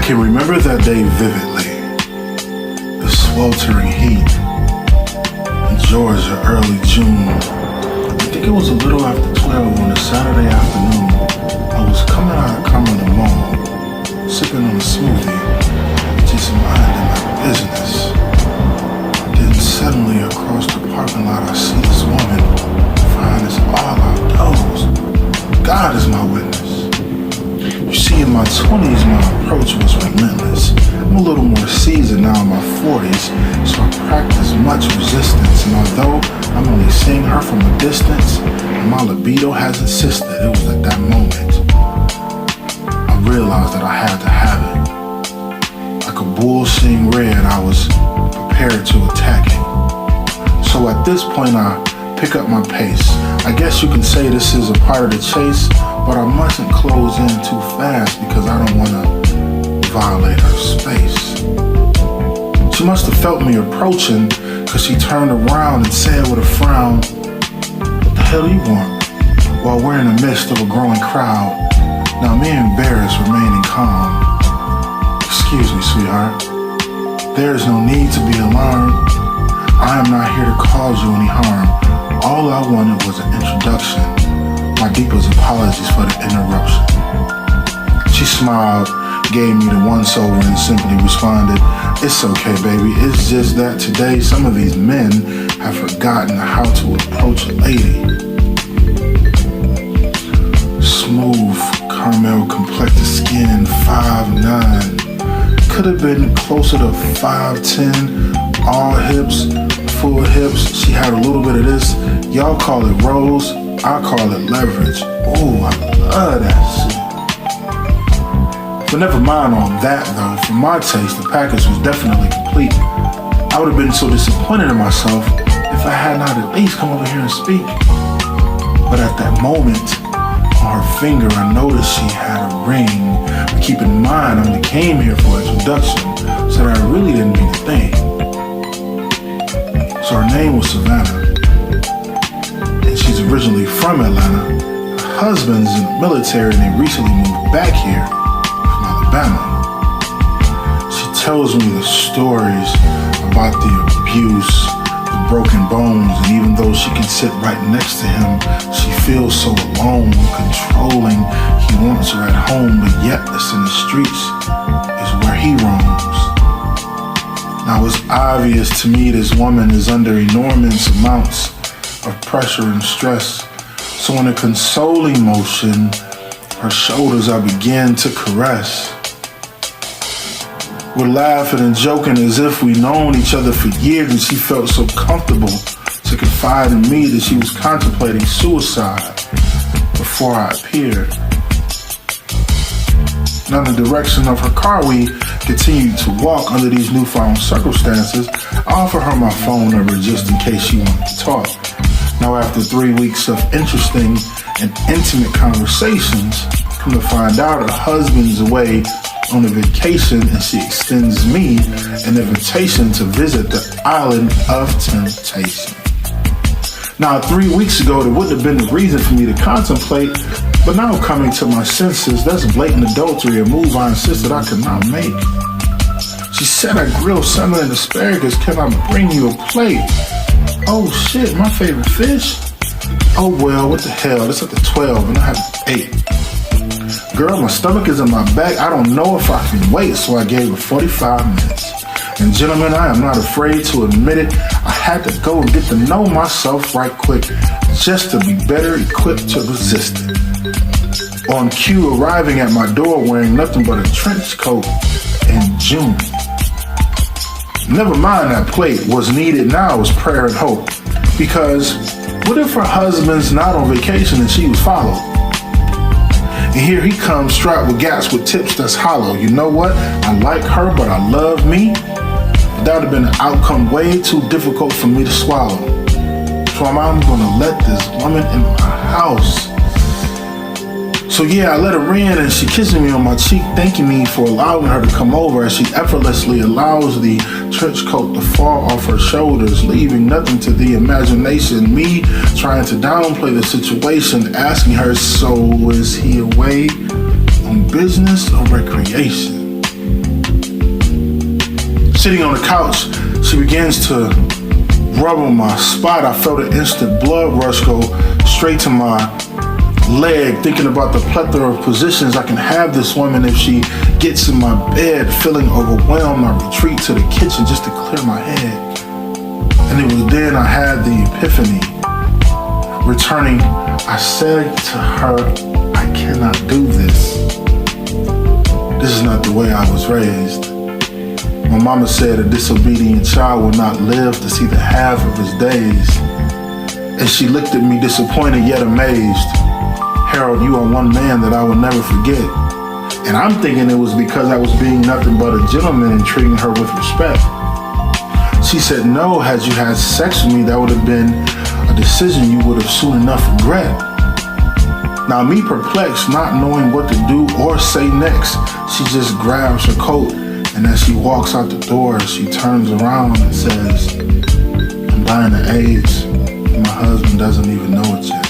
can remember that day vividly. The sweltering heat in Georgia, early June. I think it was a little after 12 on a Saturday afternoon. I was coming out of Cumberland Mall, sipping on a smoothie, just minding my business. Then suddenly across the parking lot I see this woman, fine as all outdoors. God is my witness. You see, in my 20s, my approach was relentless. I'm a little more seasoned now in my 40s, so I practice much resistance. And although I'm only seeing her from a distance, and my libido has insisted, it was at that moment I realized that I had to have it. Like a bull seeing red, I was prepared to attack it. So at this point, I pick up my pace. I guess you can say this is a part of the chase, but I mustn't close in too fast because I don't want to violate her space. She must have felt me approaching because she turned around and said with a frown, "What the hell do you want?" While we're in the midst of a growing crowd. Now me embarrassed, remaining calm. "Excuse me, sweetheart. There is no need to be alarmed. I am not here to cause you any harm. All I wanted was an introduction. My deepest apologies for the interruption." She smiled, gave me the once-over and simply responded, "It's okay, baby. It's just that today some of these men have forgotten how to approach a lady." Smooth, caramel complected skin, 5'9". Could have been closer to 5'10", all hips, full hips. She had a little bit of this. Y'all call it rose, I call it leverage. Oh, I love that shit. But never mind all that though. For my taste, the package was definitely complete. I would have been so disappointed in myself if I had not at least come over here and speak. But at that moment, on her finger, I noticed she had a ring. But keep in mind, I only came here for an introduction, so that I really didn't mean a thing. So her name was Savannah. She's originally from Atlanta. Her husband's in the military and they recently moved back here from Alabama. She tells me the stories about the abuse, the broken bones, and even though she can sit right next to him, she feels so alone, controlling. He wants her at home, but yet it's in the streets is where he roams. Now it's obvious to me this woman is under enormous amounts of pressure and stress. So in a consoling motion, her shoulders I began to caress. We're laughing and joking as if we've known each other for years, and she felt so comfortable to confide in me that she was contemplating suicide before I appeared. Now in the direction of her car, we continued to walk under these newfound circumstances. I offered her my phone number just in case she wanted to talk. Now after 3 weeks of interesting and intimate conversations, come to find out her husband's away on a vacation and she extends me an invitation to visit the island of temptation. Now 3 weeks ago, there wouldn't have been the reason for me to contemplate, but now coming to my senses, that's blatant adultery, a move I insisted I could not make. She said, "I grilled salmon and asparagus, can I bring you a plate?" Oh shit, my favorite fish? Oh well, what the hell, it's at the 12 and I have 8. Girl, my stomach is in my back, I don't know if I can wait, so I gave her 45 minutes. And gentlemen, I am not afraid to admit it, I had to go and get to know myself right quick, just to be better equipped to resist it. On cue, arriving at my door wearing nothing but a trench coat in June. Never mind that plate, what's needed now is prayer and hope. Because what if her husband's not on vacation and she was followed? And here he comes strapped with gaps with tips that's hollow. You know what? I like her, but I love me. But that would have been an outcome way too difficult for me to swallow. So I'm gonna let this woman in my house. So yeah, I let her in and she kissing me on my cheek, thanking me for allowing her to come over as she effortlessly allows the trench coat to fall off her shoulders, leaving nothing to the imagination. Me trying to downplay the situation, asking her, so is he away on business or recreation? Sitting on the couch, she begins to rub on my spot. I felt an instant blood rush go straight to my leg, thinking about the plethora of positions I can have this woman if she gets in my bed. Feeling overwhelmed, I retreat to the kitchen just to clear my head. And it was then I had the epiphany. Returning, I said to her, I cannot do this. This is not the way I was raised. My mama said a disobedient child will not live to see the half of his days. And she looked at me disappointed yet amazed. Harold, you are one man that I will never forget. And I'm thinking it was because I was being nothing but a gentleman and treating her with respect. She said, no, had you had sex with me, that would have been a decision you would have soon enough regret. Now me perplexed, not knowing what to do or say next, she just grabs her coat, and as she walks out the door, she turns around and says, I'm dying of AIDS, and my husband doesn't even know it yet.